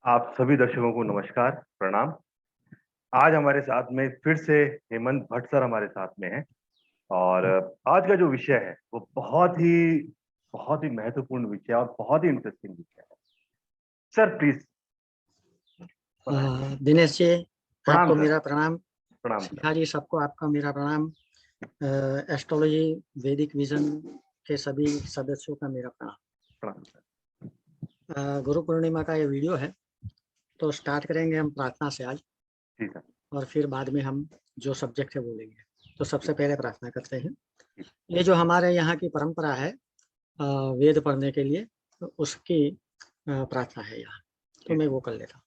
आप सभी दर्शकों को नमस्कार, प्रणाम। आज हमारे साथ में फिर से हेमंत भट्ट सर हमारे साथ में हैं और आज का जो विषय है वो बहुत ही महत्वपूर्ण विषय और बहुत ही इंटरेस्टिंग विषय है। सर प्लीज बताएं। दिनेश जी, प्रणाम आपको सर। मेरा प्रणाम। प्रणाम सर। शिखा जी, सबको आपका मेरा प्रणाम। एस्ट्रोलॉजी वैदिक विजन के सभी सदस्यों का मेरा प्रणाम। प्रणाम सर। गुरु पूर्णिमा का ये वीडियो है, तो स्टार्ट करेंगे हम प्रार्थना से आज, जी सर। और फिर बाद में हम जो सब्जेक्ट है वो लेंगे। तो सबसे पहले प्रार्थना करते हैं। जी। ये जो हमारे यहाँ की परंपरा है वेद पढ़ने के लिए, तो उसकी प्रार्थना है यहाँ, तो मैं वो कर लेता हूँ।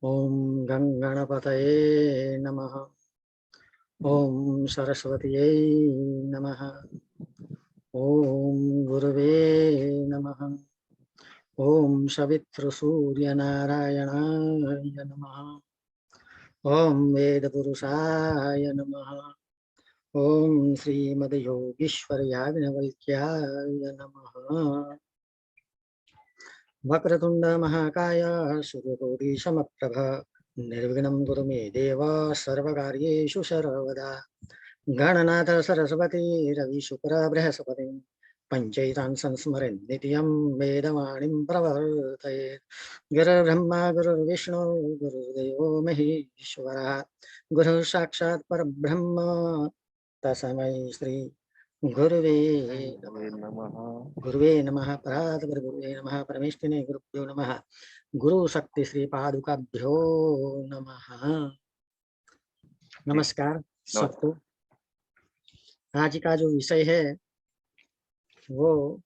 ओम गं गणपतये नमः। ओम सरस्वत्यै नमः। ओम गुरुवे नमः। ओम सवितृसूर्यनारायणाय नमः। ओम वेदपुरुषाय नमः। ओम श्रीमद्योगीश्वरयाज्ञवल्क्याय नमः। वक्रतुंड महाकाय सूर्यकोटि समप्रभ निर्विघ्नं कुरु मे देव सर्वकार्येषु सर्वदा। गणनाथ सरस्वती रवि शुक्र बृहस्पति पंचैतान् संस्मरन् नित्यं वेदवाणीं प्रवर्तयेत्। गुरुर्ब्रह्मा गुरुर्विष्णु गुरुर्देवो महेश्वरः। गुरुः साक्षात् परब्रह्म तस्मै श्री गुरुवे नमः। नमः। गुरुवे नमः। परात्पर गुरुवे नमः। परमेष्ठिने गुरुभ्यो नमः। गुरु शक्ति श्री पादुकाभ्यो नमः। नमस्कार सबको। आज का जो विषय है वो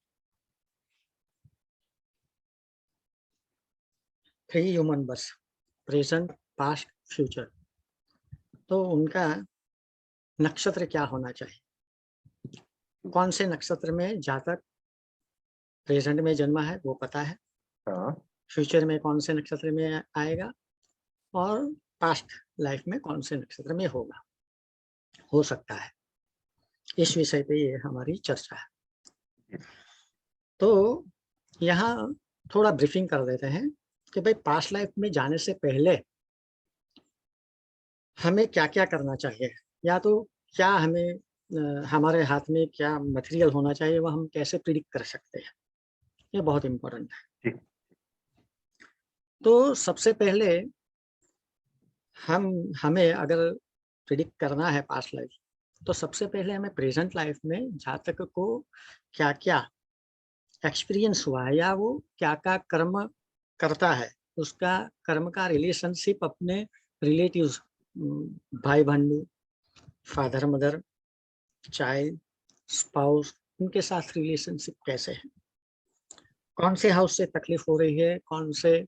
3 human birth, present past future. तो उनका नक्षत्र क्या होना चाहिए, कौन से नक्षत्र में जातक प्रेजेंट में जन्मा है वो पता है, फ्यूचर में कौन से नक्षत्र में आएगा, और पास्ट लाइफ में कौन से नक्षत्र में होगा, हो सकता है। इस विषय पे ये हमारी चर्चा है। तो यहाँ थोड़ा ब्रीफिंग कर देते हैं कि भाई पास्ट लाइफ में जाने से पहले हमें क्या क्या करना चाहिए, या तो क्या हमें हमारे हाथ में क्या मटेरियल होना चाहिए, वह हम कैसे प्रिडिक्ट कर सकते हैं, ये बहुत इम्पोर्टेंट है। तो सबसे पहले हमें अगर प्रिडिक्ट करना है पास्ट लाइफ, तो सबसे पहले हमें प्रेजेंट लाइफ में जातक को क्या क्या एक्सपीरियंस हुआ है, या वो क्या क्या कर्म करता है, उसका कर्म का रिलेशनशिप अपने रिलेटिव्स, भाई बहन, फादर मदर, चाइल्ड, स्पाउस, उनके साथ रिलेशनशिप कैसे है, कौन से हाउस से तकलीफ हो रही है, कौन से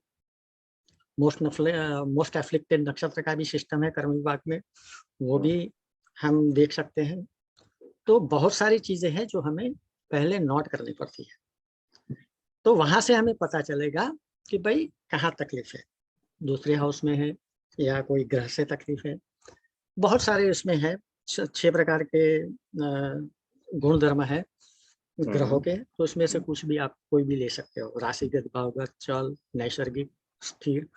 मोस्ट एफ्लिक्टेड नक्षत्र का भी सिस्टम है कर्म विभाग में, वो भी हम देख सकते हैं। तो बहुत सारी चीजें हैं जो हमें पहले नोट करनी पड़ती है। तो वहां से हमें पता चलेगा कि भाई कहाँ तकलीफ है, दूसरे हाउस में है या कोई ग्रह से तकलीफ है। बहुत सारे इसमें है, 6 प्रकार के गुण धर्म है ग्रहों के, तो उसमें से कुछ भी आप कोई भी ले सकते हो, राशिगत, भावगत, चल, नैसर्गिक, स्थिर,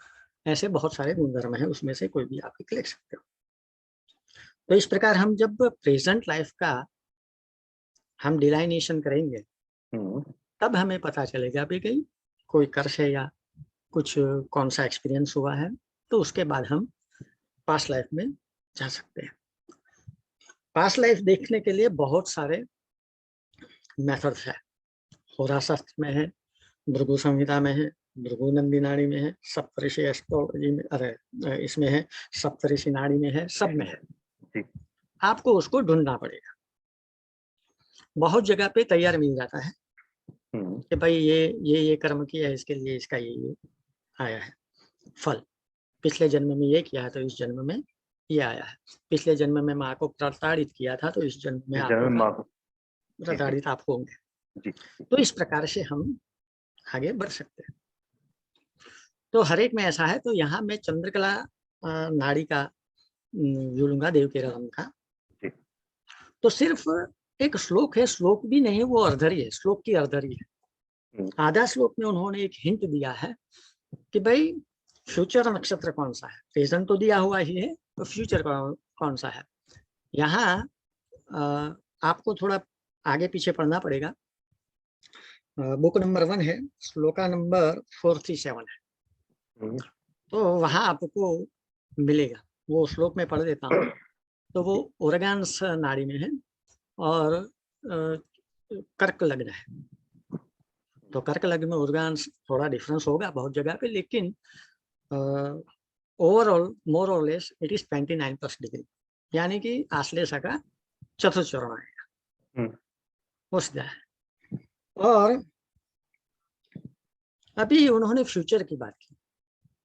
ऐसे बहुत सारे गुण धर्म है, उसमें से कोई भी आप ले सकते हो। तो इस प्रकार हम जब प्रेजेंट लाइफ का हम डिलाइनेशन करेंगे तब हमें पता चलेगा भी कि कोई कर्ष है या कुछ कौन सा एक्सपीरियंस हुआ है, तो उसके बाद हम पास्ट लाइफ में जा सकते हैं। पास्ट लाइफ देखने के लिए बहुत सारे मेथड्स है, होराशास्त्र में है, भृगु संहिता में है, भृगु नंदी नाड़ी में है, सप्तऋषि एस्ट्रोलॉजी में, अरे इसमें है, सप्तऋषि नाड़ी में है, सब में है। आपको उसको ढूंढना पड़ेगा। बहुत जगह पे तैयार मिल जाता है कि भाई ये कर्म किया है, इसके लिए इसका ये आया है फल, पिछले जन्म में ये किया है तो इस जन्म में ये आया है, पिछले जन्म में माँ को प्रताड़ित किया था तो इस जन्म में आप प्रताड़ित आप होंगे। तो इस प्रकार से हम आगे बढ़ सकते हैं। तो हर एक में ऐसा है। तो यहाँ मैं चंद्रकला नाड़ी का व्यू लूंगा, देव के रंग का। तो सिर्फ एक श्लोक है, श्लोक भी नहीं, वो अर्धरी है, श्लोक की अर्धरी है। आधा श्लोक में उन्होंने एक हिंट दिया है कि भाई फ्यूचर नक्षत्र कौन सा है। प्रेजेंट तो दिया हुआ ही है, तो फ्यूचर कौन सा है। यहाँ आपको थोड़ा आगे पीछे पढ़ना पड़ेगा। बुक नंबर 1 है, श्लोका नंबर 437 है। तो वहाँ आपको मिलेगा, वो श्लोक में पढ़ देता हूँ। तो वो ओरगान्स नाड़ी में है और कर्क लग्न है। तो कर्क लग्न में ओरगान्स थोड़ा डिफरेंस होगा बहुत जगह पे, लेकिन ओवरऑल मोर और लेस इट इज 29+ डिग्री, यानी कि आश्लेषा का चतुर्थ चरण आएगा उस है। और अभी उन्होंने फ्यूचर की बात की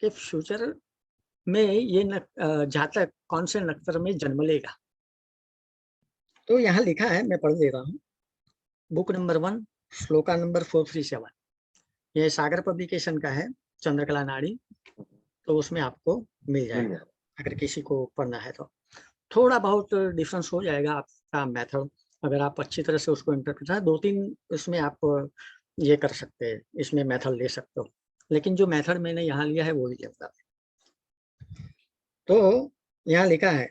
कि फ्यूचर में ये जातक कौन से नक्षत्र में जन्म लेगा। तो यहाँ लिखा है, मैं पढ़ दे रहा हूँ। बुक नंबर 1 श्लोका नंबर 437, ये सागर पब्लिकेशन का है, चंद्रकला नाड़ी। तो उसमें आपको मिल जाएगा अगर किसी को पढ़ना है तो। थोड़ा बहुत डिफरेंस हो जाएगा आपका मेथड, अगर आप अच्छी तरह से उसको इंटरप्रेट है। 2-3 इसमें आप ये कर सकते हैं, इसमें मेथड ले सकते हो, लेकिन जो मेथड मैंने यहाँ लिया है वो ही लेता है। तो यहाँ लिखा है,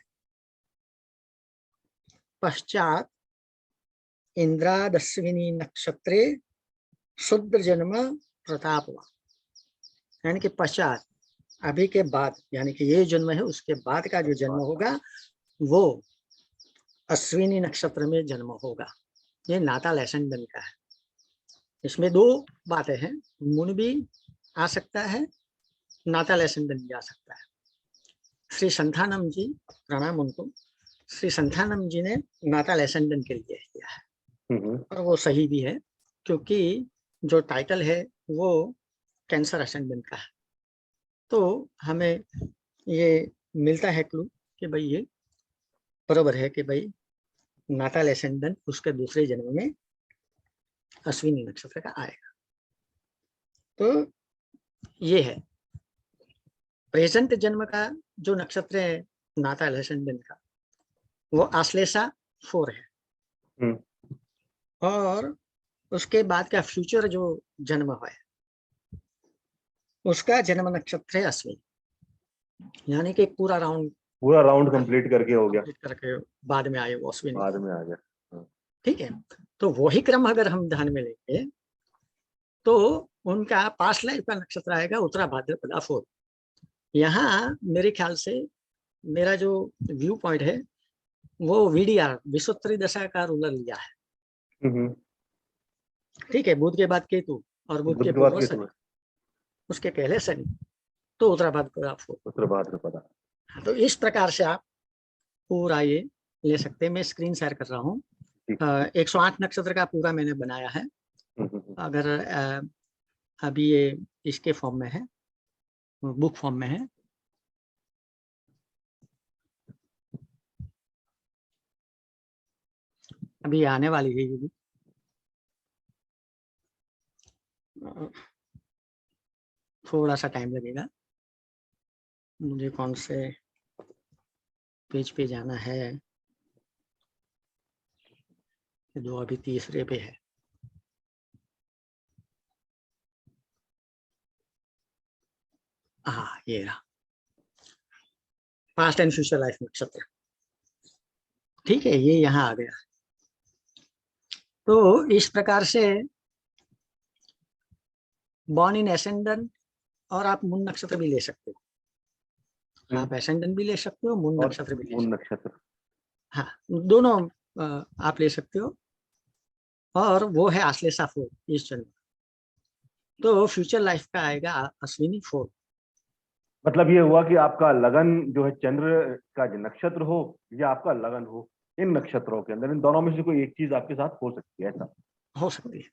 पश्चात इंद्रादश्विनी नक्षत्रे शुद्र जन्म प्रतापवा, यानी कि पश्चात अभी के बाद, यानी कि ये जन्म है उसके बाद का जो जन्म होगा वो अश्विनी नक्षत्र में जन्म होगा। ये नाताल एसेंडेंट का है। इसमें 2 बातें हैं, मून भी आ सकता है, नाताल एसेंडेंट भी आ सकता है। श्री संथानम जी, प्रणाम उनको, श्री संथानम जी ने नाताल एसेंडेंट के लिए किया है और वो सही भी है, क्योंकि जो टाइटल है वो कैंसर एसेंडेंट का है। तो हमें ये मिलता है क्लू कि भाई ये बराबर है कि भाई नाताल एसेंडेंट उसके दूसरे जन्म में अश्विनी नक्षत्र का आएगा। तो ये है प्रेजेंट जन्म का जो नक्षत्र है नाताल एसेंडेंट का, वो आश्लेषा 4 है। और उसके बाद का फ्यूचर जो जन्म है उसका जन्म नक्षत्र है अश्विनी, यानी कि पूरा राउंड कंप्लीट करके हो गया, कंप्लीट करके बाद में आए वो अश्विनी, बाद में आ गया। ठीक है। तो वही क्रम अगर हम ध्यान में लेंगे तो उनका पास्ट लाइफ का नक्षत्र आएगा उत्तरा भाद्रपदा 4। यहाँ मेरे ख्याल से मेरा जो व्यू पॉइंट है वो वीडीआर विश्वोत्तरी दशा का रूलर लिया है। ठीक है, बुध के बाद केतु और बुध के पूर्व शनि, उसके पहले शनि, तो उत्तरा भाद्रपदा 4। तो इस प्रकार से आप पूरा ये ले सकते हैं। मैं स्क्रीन शेयर कर रहा हूँ। 108 नक्षत्र का पूरा मैंने बनाया है। अगर अभी ये इसके फॉर्म में है, बुक फॉर्म में है। अभी आने वाली है ये बुक, थोड़ा सा टाइम लगेगा। मुझे कौन से पेज पे जाना है, जो अभी तीसरे पे है। हाँ, ये रहा, पास्ट एंड फ्यूचर लाइफ नक्षत्र। ठीक है, ये यहाँ आ गया। तो इस प्रकार से बॉर्न इन एसेंडेंट, और आप मून नक्षत्र भी ले सकते हो। आप एसेंडेंट भी ले सकते हो, मून नक्षत्र भी ले सकते हो। हाँ, दोनों आप ले सकते हो। और वो है आश्लेषा 4 इस जन्म। तो फ्यूचर लाइफ का आएगा अश्विनी 4। मतलब ये हुआ कि आपका लगन जो है चंद्र का जो नक्षत्र हो या आपका लगन हो, इन नक्षत्रों के अंदर इन दोनों में से कोई एक चीज आपके साथ हो सकती है, ऐसा हो सकती है।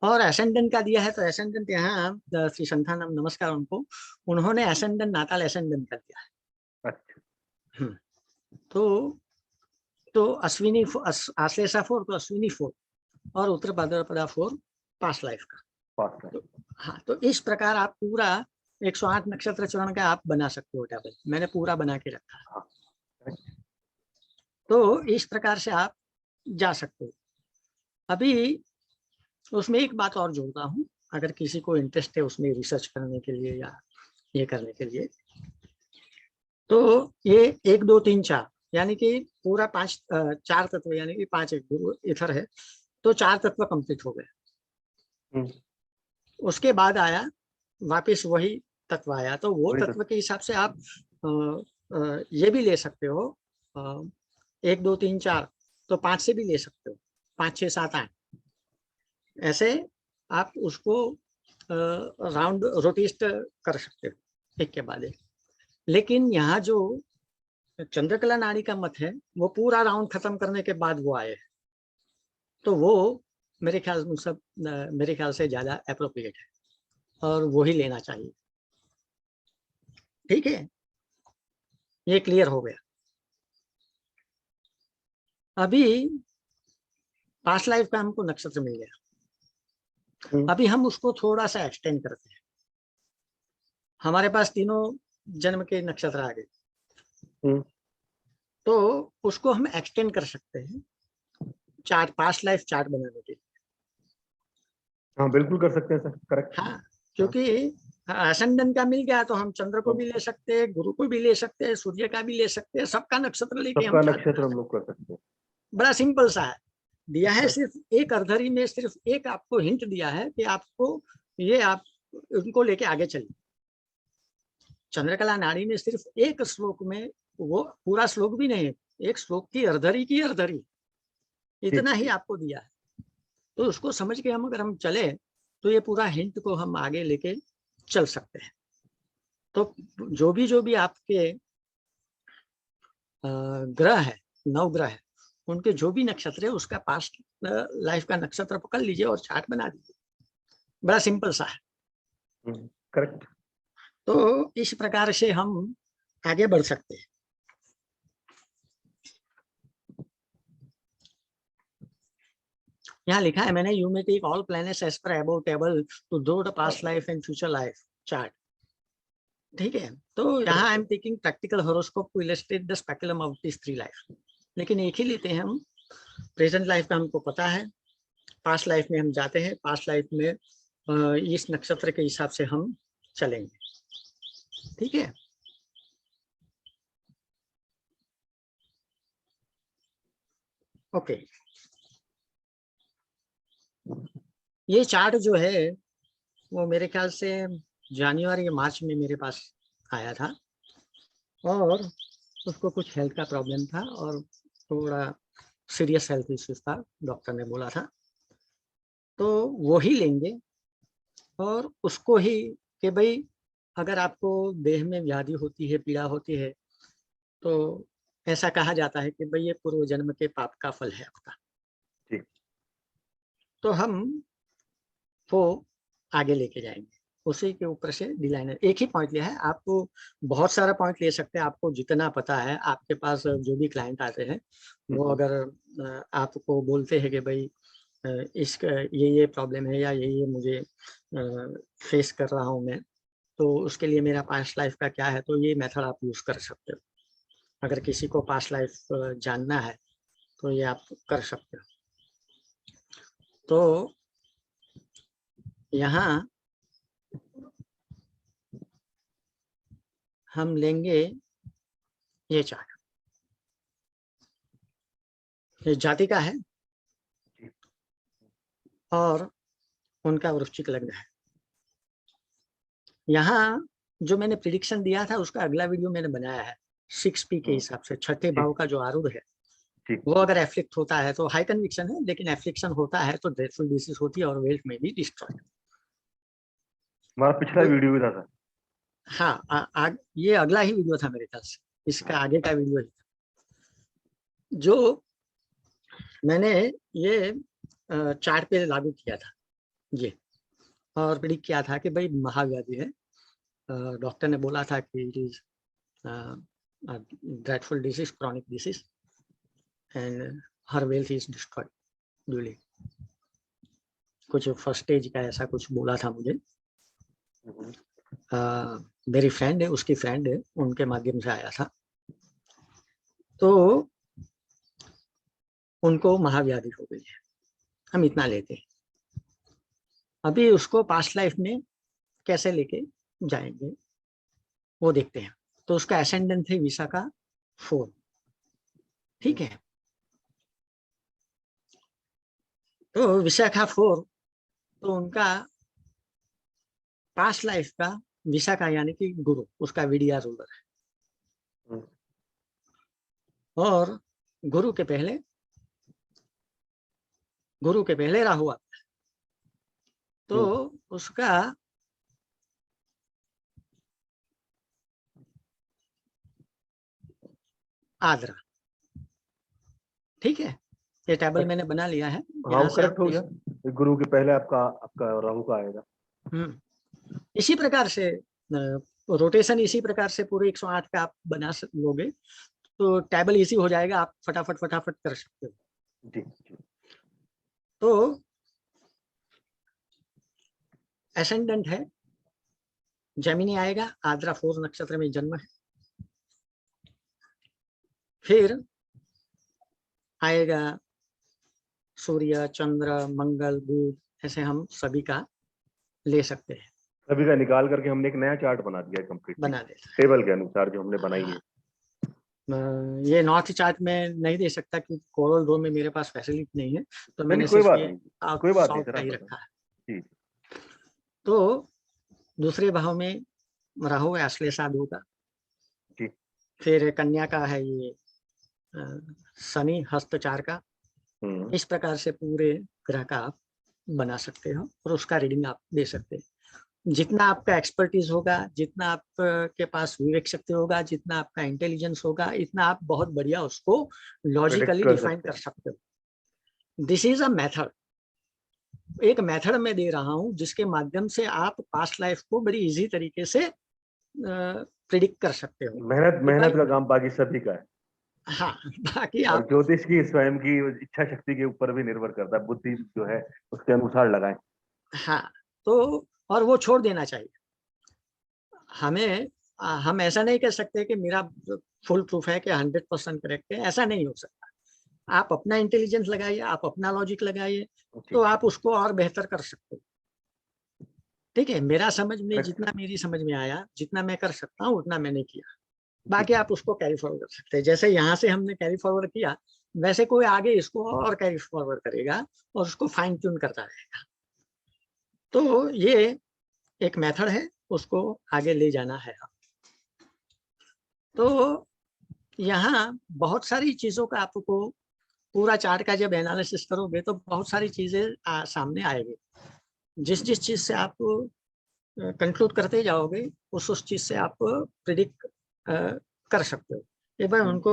और एसेंडेंट का दिया है, तो एसेंडेंट यहाँ श्री संथानम, नमस्कार उनको, उन्होंने एसेंडेंट नाताल एसेंडेंट कर दिया है। अच्छा। तो अश्विनी आश्लेषा 4, तो अश्विनी 4 और उत्तर भाद्रपदा 4 पास्ट लाइफ का। तो हाँ, तो इस प्रकार आप पूरा 108 नक्षत्र चरण का आप बना सकते हो टेबल। मैंने पूरा बना के रखा है। तो इस प्रकार से आप जा सकते हो। अभी उसमें एक बात और जोड़ता हूँ अगर किसी को इंटरेस्ट है उसमें रिसर्च करने के लिए या ये करने के लिए, तो ये 1 2 3 4 यानी कि पूरा 4 तत्व, यानी कि 5 एक गुरु इथर है, तो 4 तत्व कंप्लीट हो गए। उसके बाद आया वापस वही तत्व आया, तो वो तत्व के हिसाब से आप ये भी ले सकते हो 1 2 3 4, तो 5 से भी ले सकते हो, 5 6 7 8, ऐसे आप उसको राउंड रोटेट कर सकते हो एक के बाद एक। लेकिन यहाँ जो चंद्रकला नाड़ी का मत है वो पूरा राउंड खत्म करने के बाद वो आए, तो वो मेरे ख्याल से ज्यादा अप्रोप्रिएट है और वो ही लेना चाहिए। ठीक है, ये क्लियर हो गया। अभी पास्ट लाइफ का हमको नक्षत्र मिल गया, अभी हम उसको थोड़ा सा एक्सटेंड करते हैं। हमारे पास तीनों जन्म के नक्षत्र आ गए, तो उसको हम एक्सटेंड कर सकते हैं चार्ट, पास्ट लाइफ चार्ट बनाने के लिए। हाँ बिल्कुल कर सकते हैं सर, करेक्ट। हाँ, क्योंकि असेंडेंट का मिल गया तो हम चंद्र को भी ले सकते हैं, गुरु को भी ले सकते हैं, सूर्य का भी ले सकते हैं, सबका नक्षत्र लेके हम सबका नक्षत्र हम लोग कर सकते हैं। बड़ा सिंपल सा है दिया है। सिर्फ एक अर्धरी में सिर्फ एक आपको हिंट दिया है कि आपको ये आप उनको लेके आगे चलिए। चंद्रकला नाड़ी में सिर्फ एक श्लोक में, वो पूरा श्लोक भी नहीं, एक श्लोक की अर्धरी इतना ही आपको दिया है, तो उसको समझ के हम अगर हम चले तो ये पूरा हिंट को हम आगे लेके चल सकते हैं। तो जो भी आपके ग्रह है, 9 ग्रह है, उनके जो भी नक्षत्र है उसका पास्ट लाइफ का नक्षत्र पकड़ लीजिए और चार्ट बना दीजिए, बड़ा सिंपल सा है। करेक्ट। तो इस प्रकार से हम आगे बढ़ सकते हैं। यहाँ लिखा है मैंने, you may take all planets as per above table to draw the past life and future life chart. ठीक है, तो यहाँ I am taking practical horoscope to illustrate the speculum of this 3 life, लेकिन एक ही लेते हैं हम। प्रेजेंट लाइफ का हमको पता है, पास्ट लाइफ में हम जाते हैं, पास्ट लाइफ में इस नक्षत्र के हिसाब से हम चलेंगे। ठीक है, ओके। ये चार्ट जो है वो मेरे ख्याल से जनवरी या मार्च में मेरे पास आया था, और उसको कुछ हेल्थ का प्रॉब्लम था और थोड़ा सीरियस हेल्थ इश्यूज था, डॉक्टर ने बोला था, तो वो ही लेंगे और उसको ही कि भाई अगर आपको देह में व्याधि होती है, पीड़ा होती है, तो ऐसा कहा जाता है कि भाई ये पूर्व जन्म के पाप का फल है आपका। तो हम वो आगे लेके जाएंगे, उसी के ऊपर से डिजाइनर एक ही पॉइंट लिया है। आपको बहुत सारा पॉइंट ले सकते हैं, आपको जितना पता है। आपके पास जो भी क्लाइंट आते हैं वो अगर आपको बोलते हैं कि भाई इस ये प्रॉब्लम है या ये मुझे फेस कर रहा हूँ मैं, तो उसके लिए मेरा पास्ट लाइफ का क्या है, तो ये मेथड आप यूज कर सकते हो। अगर किसी को पास्ट लाइफ जानना है तो ये आप कर सकते हो। तो यहाँ हम लेंगे ये चार्ट, ये जाति का है और उनका वृश्चिक लग्न है। यहाँ जो मैंने प्रिडिक्शन दिया था उसका अगला वीडियो मैंने बनाया है 6P के हिसाब से, छठे भाव का जो आरूढ़ है वो अगर एफ्लिक्ट होता है तो हाई कन्विक्शन है, लेकिन एफ्लिक्शन होता है तो ड्रेडफुल डिसीज होती है और वेल्थ में भी डिस्ट्रॉय। हमारा पिछला वीडियो भी था सर। हाँ, ये अगला ही वीडियो था मेरे ख्याल से, इसका आगे का वीडियो ही था जो मैंने ये चार्ट पे लागू किया था ये, और प्रिडिक्ट किया था कि भाई महाव्याधि है। डॉक्टर ने बोला था कि it is dreadful disease, chronic disease, and her wealth is destroyed duly. कुछ फर्स्ट स्टेज का ऐसा कुछ बोला था मुझे। मेरी फ्रेंड है, उसकी फ्रेंड है, उनके माध्यम से आया था, तो उनको महाव्याधि हो गई है। हम इतना लेते हैं। अभी उसको पास्ट लाइफ में कैसे लेके जाएंगे वो देखते हैं। तो उसका एसेंडेंट है विशाखा 4, ठीक है। तो विशाखा 4, तो उनका पास्ट लाइफ का विशाखा यानी कि गुरु, उसका विडिया रूलर है। हम्म, और गुरु के पहले राहु आता है। तो उसका आद्रा, ठीक है। ये टेबल मैंने बना लिया है, हाँ यहाँ वो से आप करेक्ट हो गया। गुरु के पहले आपका आपका राहु का आएगा। इसी प्रकार से रोटेशन इसी प्रकार से पूरे 108 का आप बना लोगे तो टेबल इजी हो जाएगा, आप फटाफट कर सकते हो। जी जी। तो एसेंडेंट है जेमिनी आएगा, आद्रा 4 नक्षत्र में जन्म है। फिर आएगा सूर्य, चंद्र, मंगल, बुध, ऐसे हम सभी का ले सकते हैं, सभी का निकाल करके हमने एक नया चार्ट बना दिया है कंप्लीटली बना देता टेबल के अनुसार जो हमने है। बनाई है। हाँ, ये नॉर्थ चार्ट में नहीं दे सकता क्योंकि कोरल ड्रॉ में मेरे पास फैसिलिटी नहीं है, तो नहीं मैंने नहीं, कोई सिर्फ बात ये नहीं, कोई बात नहीं साउथ सर, का आप ही बताओ। रखा है। जी। तो दूसरे भाव में राहु है अश्लेषा 2 का। जी। फिर कन्या का है ये अ, शनि हस्त 4 का। हम्म। इस प्रकार से पूरे ग्रह का आप बना सकते हो और उसका रीडिंग आप दे सकते हैं। जितना आपका एक्सपर्टीज होगा, जितना आपके पास विवेक शक्ति होगा, जितना आपका इंटेलिजेंस होगा, इतना आप बहुत बढ़िया उसको प्रेडिक्ट लॉजिकली कर डिफाइन सकते कर हैं। सकते हो। दिस इज अ मेथड, एक मेथड मैं दे रहा हूं जिसके माध्यम से आप पास्ट लाइफ को बड़ी इजी तरीके से प्रिडिक्ट कर सकते हो मेहनत कि मेहनत भाई। का काम बाकी सभी का है। हाँ, बाकी और आप ज्योतिष की स्वयं की इच्छा शक्ति के ऊपर भी निर्भर करता है, बुद्धि जो है उसके अनुसार लगाएं। हाँ, तो और वो छोड़ देना चाहिए हमें। हम ऐसा नहीं कह सकते कि मेरा फुल प्रूफ है कि 100% करेक्ट है, ऐसा नहीं हो सकता। आप अपना इंटेलिजेंस लगाइए, आप अपना लॉजिक लगाइए, जी। तो आप उसको और बेहतर कर सकते हो। ठीक है, मेरा समझ में करेक्ट जितना सर। मेरी समझ में आया, जितना मैं कर सकता हूँ उतना मैंने किया। जी। बाकी आप उसको कैरी फॉरवर्ड कर सकते हैं, जैसे यहाँ से हमने कैरी फॉरवर्ड किया वैसे कोई आगे इसको और कैरी फॉरवर्ड करेगा और उसको फाइन ट्यून करता रहेगा। तो ये एक मेथड है, उसको आगे ले जाना है। तो यहाँ बहुत सारी चीजों का आपको पूरा चार्ट का जब एनालिसिस करोगे तो बहुत सारी चीजें सामने आएगी। जिस जिस चीज से आप कंक्लूड करते जाओगे उस चीज से आप प्रिडिक्ट कर सकते हो कि भाई उनको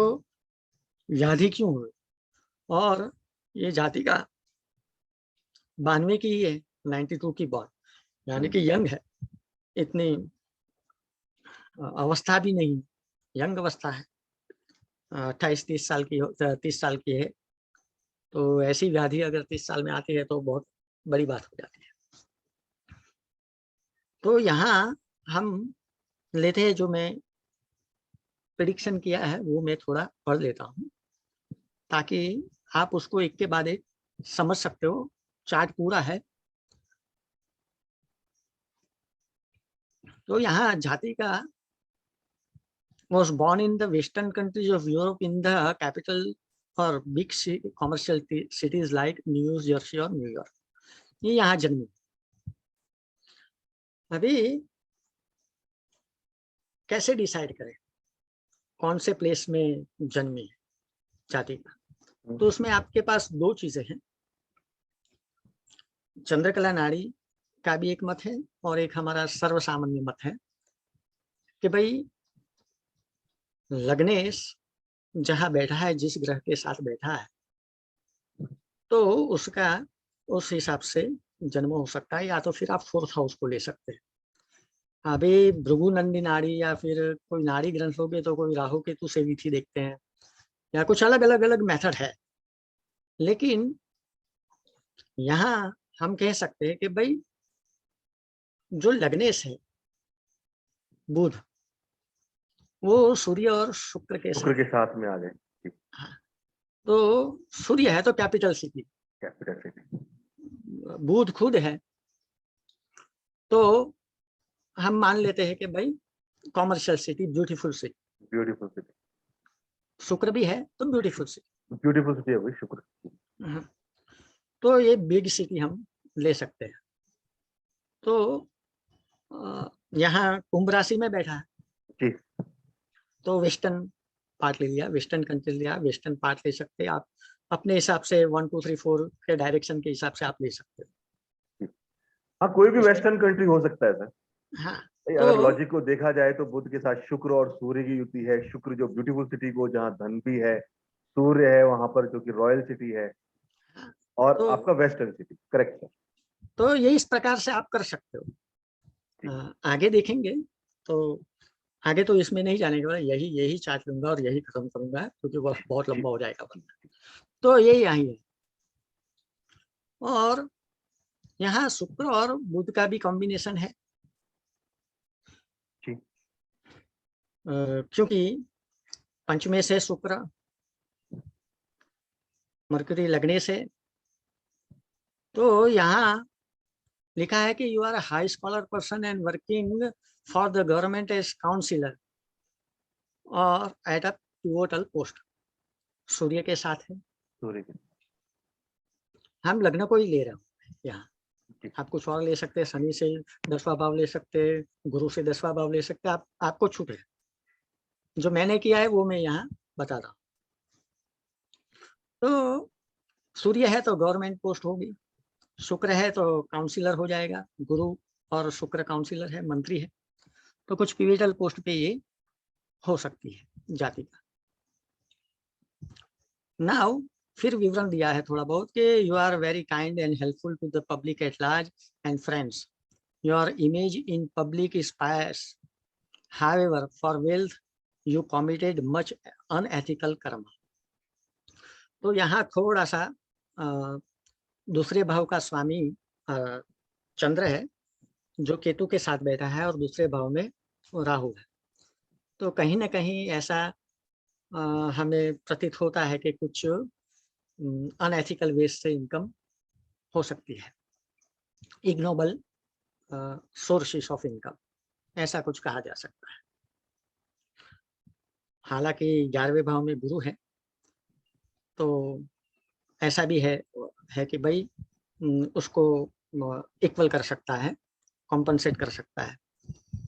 व्याधि क्यों हुई। और ये जाति का 92 की ही है, 92 की बॉर्न, यानी कि यंग है, इतनी अवस्था भी नहीं, यंग अवस्था है, 28-30 साल की 30 साल की है। तो ऐसी व्याधि अगर 30 साल में आती है तो बहुत बड़ी बात हो जाती है। तो यहाँ हम लेते हैं, जो मैं प्रिडिक्शन किया है वो मैं थोड़ा पढ़ लेता हूँ ताकि आप उसको एक के बाद एक समझ सकते हो। चार्ट पूरा है। तो यहाँ जाति का was born in the western countries of Europe in the capital or big commercial cities like New Jersey और न्यूयॉर्क। ये यहाँ जन्मी। अभी कैसे डिसाइड करें कौन से प्लेस में जन्मी है जाति का। तो उसमें आपके पास 2 चीजें हैं, चंद्रकला नाड़ी का भी एक मत है और एक हमारा सर्वसामान्य मत है कि भाई लग्नेश जहां बैठा है, जिस ग्रह के साथ बैठा है, तो उसका उस हिसाब से जन्म हो सकता है। या तो फिर आप 4th हाउस को ले सकते हैं। अभी भृगु नंदी नाड़ी या फिर कोई नाड़ी ग्रंथ लोगे तो कोई राहु केतु से विधि देखते हैं या कुछ अलग अलग मेथड है। लेकिन यहाँ हम कह सकते हैं कि भाई जो लग्नेश है बुध, वो सूर्य और शुक्र के शुक्र साथ। के साथ में आ गए। जी। हाँ, तो सूर्य है तो कैपिटल सिटी, कैपिटल सिटी। बुध खुद है तो हम मान लेते हैं कि भाई commercial city, beautiful city, beautiful city, शुक्र भी है तो ब्यूटीफुल सिटी। ब्यूटीफुल सिटी है भाई, शुक्र। तो ये बिग सिटी हम ले सकते हैं। तो यहाँ कुंभ राशि में बैठा है, जी, तो वेस्टर्न पार्ट ले लिया, वेस्टर्न कंट्री लिया, वेस्टर्न पार्ट ले सकते हैं आप अपने हिसाब से, 1 2 3 4 के डायरेक्शन के हिसाब से आप ले सकते हो। जी। हाँ, कोई भी उसके वेस्टर्न कंट्री हो सकता है सर। हाँ, भाई, तो अगर लॉजिक को देखा जाए तो बुध के साथ शुक्र और सूर्य की युति है। शुक्र जो ब्यूटीफुल सिटी को, जहाँ धन भी है, सूर्य है वहां पर जो कि रॉयल सिटी है, हाँ, और तो आपका वेस्टर्न सिटी, करेक्ट सर। ये इस प्रकार से आप कर सकते हो। जी, आगे देखेंगे तो आगे तो इसमें नहीं जाने के बाद यही यही चार्ट लूंगा और यही खत्म करूंगा, क्योंकि वह बहुत जी, लंबा हो जाएगा वरना। तो ये यही है। और यहाँ शुक्र और बुध का भी कॉम्बिनेशन है, जी, क्योंकि पंचमे से शुक्र, मरकरी लगने से, तो यहाँ लिखा है कि you are high scholar person and working for the government as councillor और एट अ पिवोटल पोस्ट। सूर्य के साथ है, सूर्य की। हम लग्न को ही ले रहे हैं यहाँ। जी, आप कुछ और ले सकते हैं, शनि से 10वां भाव ले सकते हैं, गुरु से 10वां भाव ले सकते हैं, आपको छूट है। जो मैंने किया है वो मैं यहाँ बता रहा हूँ। तो सूर्य है तो गवर्नमेंट पोस्ट होगी, शुक्र है तो काउंसिलर हो जाएगा, गुरु और शुक्र काउंसिलर है, मंत्री है, तो कुछ पिविटल पोस्ट पे ये हो सकती है जाति का। नाउ फिर विवरण दिया है थोड़ा बहुत कि you are very kind and helpful to the public at large and friends, your image in public spheres, however for wealth you committed much unethical karma. तो यहाँ थोड़ा सा दूसरे भाव का स्वामी चंद्र है, जो केतु के साथ बैठा है, और दूसरे भाव में राहु है। तो कहीं ना कहीं ऐसा हमें प्रतीत होता है कि कुछ अनएथिकल वेज से इनकम हो सकती है, इग्नोबल सोर्सेस ऑफ इनकम, ऐसा कुछ कहा जा सकता है। हालांकि 11वें भाव में गुरु है, तो ऐसा भी है कि भाई उसको इक्वल कर सकता है, कॉम्पनसेट कर सकता है,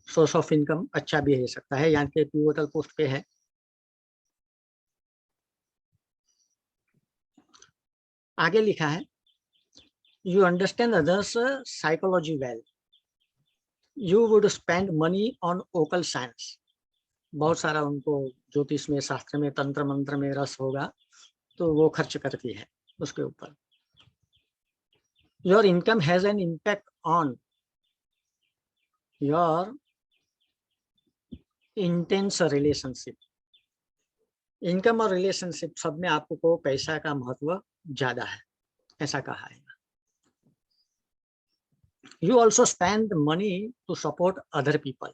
सोर्स ऑफ इनकम अच्छा भी हो सकता है, यहाँ के पिवोटल पोस्ट पे है। आगे लिखा है you understand others psychology well, you would spend money on occult science. बहुत सारा उनको ज्योतिष में, शास्त्र में, तंत्र मंत्र में रस होगा, तो वो खर्च करती है उसके ऊपर। Your income has an impact on your intense relationship. Income और रिलेशनशिप सब में आपको पैसा का महत्व ज्यादा है, ऐसा कहा है। You also spend money to support other people,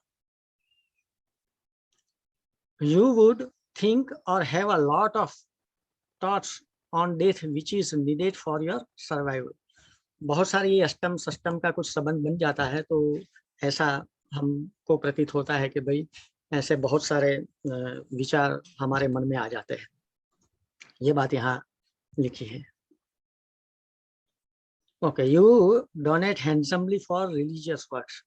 you would think or have a lot of thoughts on death which is needed for your survival। बहुत सारी अष्टम सष्टम का कुछ संबंध बन जाता है, तो ऐसा हमको प्रतीत होता है कि भाई ऐसे बहुत सारे विचार हमारे मन में आ जाते हैं। ये बात यहाँ लिखी है। Okay, you donate handsomely for religious works,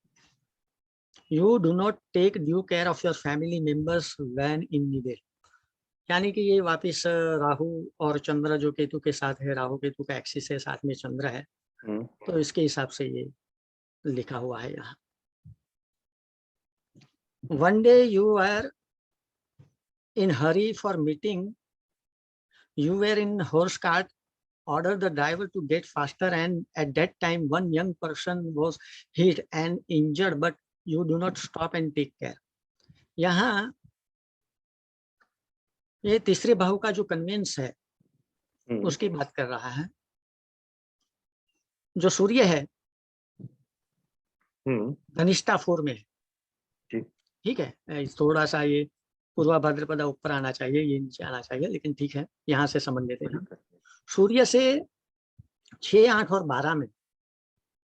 you do not take due care of your family members when in needed. यानी कि ये वापिस राहु और चंद्र जो केतु के साथ है, राहु केतु का एक्सिस है, साथ में चंद्र है, तो इसके हिसाब से ये लिखा हुआ है यहाँ। One day you are in hurry for meeting, you were in horse cart, order the driver to get faster, and at that time one young person was hit and injured, but you do not stop and take care। यहाँ ये तीसरे भाव का जो convince है उसकी बात कर रहा है। जो सूर्य है धनिष्ठा 4 में, ठीक है, थोड़ा सा ये पूर्वा भाद्रपदा ऊपर आना चाहिए, ये नीचे आना चाहिए, लेकिन ठीक है, यहाँ से समझ लेते हैं। सूर्य से 6 8 और 12 में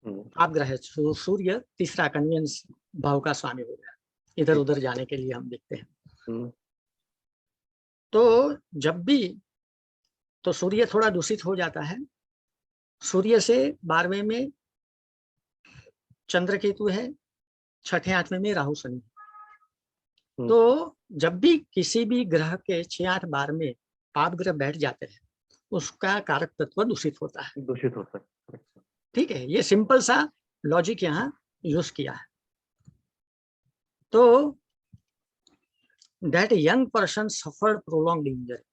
आप ग्रह सूर्य तीसरा कन्वेंस भाव का स्वामी हो गया, इधर उधर जाने के लिए हम देखते हैं। तो जब भी तो सूर्य थोड़ा दूषित हो जाता है, सूर्य से 12वें में चंद्र केतु है, छठे 8वें में राहु शनि। तो जब भी किसी भी ग्रह के 6, 8, 12 में पाप ग्रह बैठ जाते हैं, उसका कारक तत्व दूषित होता है, दूषित होता है। ठीक है, ये सिंपल सा लॉजिक यहाँ यूज किया है। तो that young person suffered prolonged injury.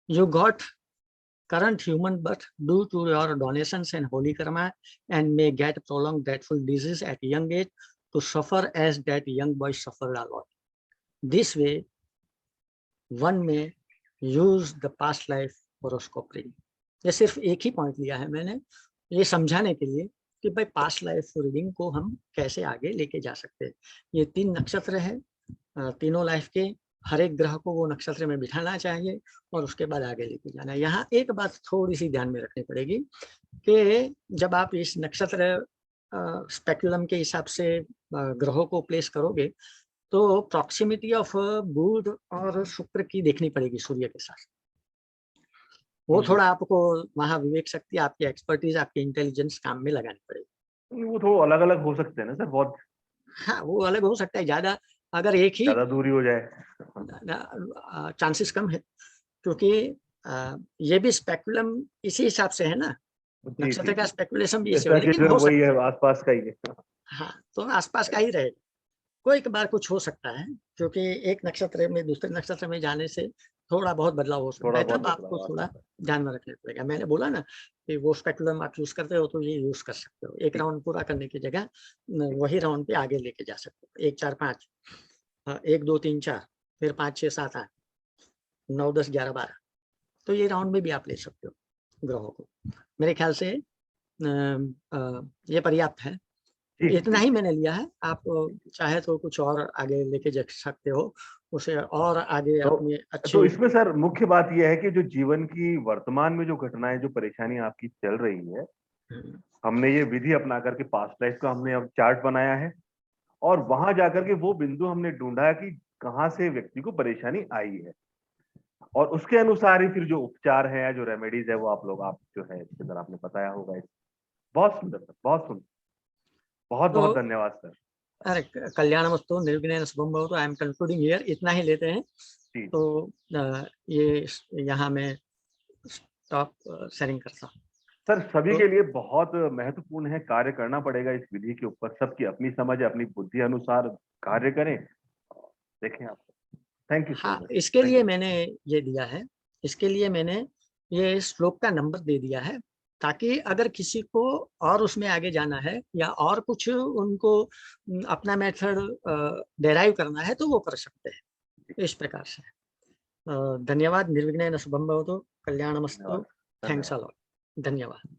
You got current human birth due to your donations and holy karma, and may get prolonged dreadful disease at young age to suffer as that young boy suffered a lot. This way, one may use the past life horoscope reading. ये सिर्फ एक ही point लिया है मैंने ये समझाने के लिए कि भाई पास्ट लाइफ रीडिंग को हम कैसे आगे लेके जा सकते हैं। ये 3 नक्षत्र है, तीनों लाइफ के हर एक ग्रह को वो नक्षत्र में बिठाना चाहिए और उसके बाद आगे लेके जाना है। यहाँ एक बात थोड़ी सी ध्यान में रखनी पड़ेगी कि जब आप इस नक्षत्र स्पेक्युलम के हिसाब से ग्रहों को प्लेस करोगे तो प्रॉक्सिमिटी ऑफ बुध और शुक्र की देखनी पड़ेगी सूर्य के साथ। वो थोड़ा आपको वहाँ विवेक शक्ति, आपकी एक्सपर्टीज, आपकी इंटेलिजेंस काम में लगानी पड़ेगी। वो थोड़ा अलग अलग हो सकते हैं ना सर, बहुत। हाँ, वो अलग हो सकता है, ज्यादा अगर एक ही ज्यादा दूरी हो जाए चांसेस कम है, क्योंकि ये भी स्पेकुलम इसी हिसाब से है ना, नक्षत्र का स्पेकुलेशन भी इसी, लेकिन हो वही सकता है, आसपास का ही है। हाँ, तो आसपास का ही रहेगा, कोई बार कुछ हो सकता है, क्योंकि एक नक्षत्र में दूसरे नक्षत्र में जाने से थोड़ा बहुत बदलाव हो सकता है, तब आपको थोड़ा ध्यान में रखना पड़ेगा। मैंने बोला ना कि वो स्पेकुलम आप यूज करते हो तो ये यूज कर सकते हो, एक राउंड पूरा करने की जगह वही राउंड पे आगे लेके जा सकते हो। 1, 4, 5, 1, 2, 3, 4, फिर 5, 6, 7, 8, 9, 10, 11, 12, तो ये राउंड में भी आप ले सकते हो ग्रहों को। मेरे ख्याल से ये पर्याप्त है, इतना ही मैंने लिया है। आप चाहे तो कुछ और आगे लेके जा सकते हो, उसे और आगे अपनी अच्छी। तो इसमें सर मुख्य बात यह है कि जो जीवन की वर्तमान में जो घटनाएं, जो परेशानी आपकी चल रही है, हमने ये विधि अपना करके पास्ट लाइफ का हमने अब चार्ट बनाया है और वहां जाकर के वो बिंदु हमने ढूंढा है कि कहाँ से व्यक्ति को परेशानी आई है और उसके अनुसार ही फिर जो उपचार है या जो रेमेडीज है वो आप जो है इसके अंदर आपने बताया होगा। बहुत सुंदर सर, बहुत सुंदर, बहुत बहुत धन्यवाद सर। अरे कल्याणमस्तु, निर्विघ्नेन शुभम भवतु। आई एम कंक्लूडिंग हियर, इतना ही लेते हैं। तो ये यहाँ मैं स्टॉप शेयरिंग करता हूँ। सर सभी के लिए बहुत महत्वपूर्ण है, कार्य करना पड़ेगा इस विधि के ऊपर, सबकी अपनी समझ, अपनी बुद्धि अनुसार कार्य करें, देखें आप। Thank you. हाँ, इसके लिए मैंने ये दिया है, इसके लिए मैंने ये श्लोक का नंबर दे दिया है, ताकि अगर किसी को और उसमें आगे जाना है या और कुछ उनको अपना मेथड डेराइव करना है तो वो कर सकते हैं इस प्रकार से। धन्यवाद। निर्विघ्नेन शुभम भवतु, कल्याणमस्तु। Thanks a lot. धन्यवाद।